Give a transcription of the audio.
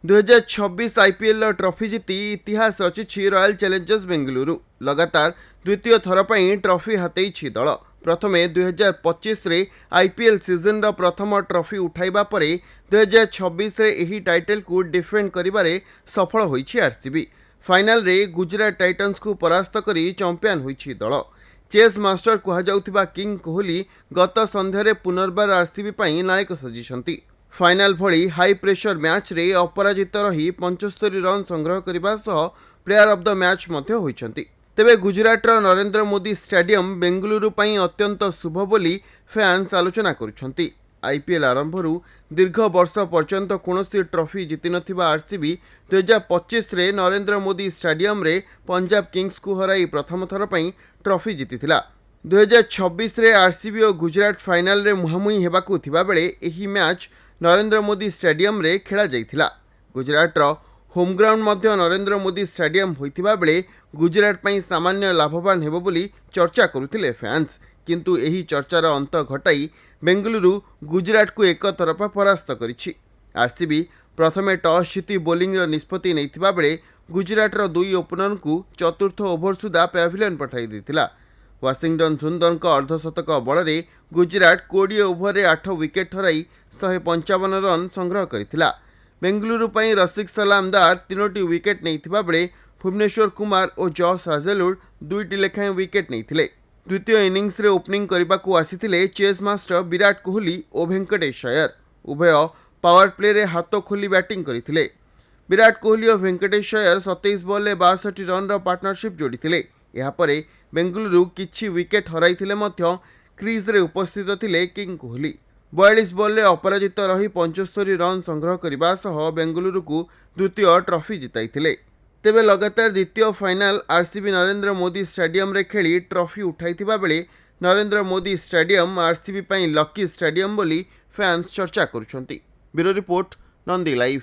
2026 IPL trophy जीति इतिहास रचिछि royal Challengers Bengaluru. लगातार द्वितीय थर पर ट्रॉफी हातेइछि दल। प्रथमे 2025 रे आईपीएल सीजन रो प्रथम ट्रॉफी उठाइबा परे 2026 रे एही टाइटल को डिफेंड करिबारे सफल होइछि आरसीबी। फाइनल रे गुजरात टाइटन्स को परास्त करी चैंपियन होइछि दल। चेस मास्टर कुहाଯାଉଥିବା किंग कोहली गत संध्यारे पुनर्बार आरसीबी पई नायक सजिछंती। फाइनाल भली हाई प्रेशर मैच रे अपराजित रही 75 रन संग्रह करने सह प्लेयर ऑफ द मैच मध्य होइछंती। तेबे गुजरात नरेंद्र मोदी स्टेडियम बेंगलुरु पई अत्यंत शुभ बोली फैंस आलोचना करुछंती। आईपीएल आरंभरू दीर्घ वर्ष पर्यंत कौनसी ट्रॉफी जीति नथिबा आरसीबी 2025 रे नरेंद्र मोदी स्टेडियम रे पंजाब किंग्स को हराई प्रथम थर पई ट्रॉफी जीतिथिला। 2026 रे आरसीबी और गुजरात फाइनल रे मुहांमुही हेबाकू थिबा बेले एही मैच नरेंद्र मोदी स्टेडियम रे खेला जाइथिला। गुजरात रो होम ग्राउंड मध्य नरेंद्र मोदी स्टेडियम होइथिबा बेले गुजरात पई सामान्य लाभवान हेबो बोली चर्चा करुथिले फैंस। किंतु एही चर्चार अंत घटाई बेंगलुरु गुजरात को एक तरफा परास्त करिछि। आरसीबी प्रथमे टॉस जीति बोलिंग निष्पत्ति नैथिबा बेले गुजरात रो दुई ओपनर को चतुर्थ ओभर सुधा पैविलियन पठाई दैथिला। वाशिंगटन सुंदर अर्धशतक बल गुजरात 20 ओभर 8 विकेट हराई 155 रन संग्रह करथिला। बेंगलुरु पई रसिक सलामदार 3टी विकेट नैथिबा बेले भुवनेश्वर कुमार और जॉस हाजेलवुड 2टी लेखाएं विकेट नैथिले। द्वितीय इनिंग्स रे ओपनिंग करबाकू आसिथिले चेस मास्टर विराट कोहली और वेंकटेश अय्यर। उभय पावर प्ले रे हाथ खोली बैटिंग करथिले। विराट कोहली और वेंकटेश अय्यर 27 बॉल रे 62 रन रो पार्टनरशिप जोड़िथिले। यापरे बेंगलुरु किछि विकेट हराइथिले मध्य क्रीज रे उपस्थित थिले किंग कोहली। 42 बॉल रे अपराजित रही 75 रन संग्रह करबा सह बेंगलुरु को द्वितीय ट्रॉफी जिताइथिले। तेबे लगातार द्वितीय final RCB Narendra Modi stadium रे खेली ट्रॉफी उठाइथिबा बेले नरेंद्र मोदी स्टेडियम आरसीबी पई लकी स्टेडियम बोली फैंस चर्चा करुछंती। Bureau report Nandi live.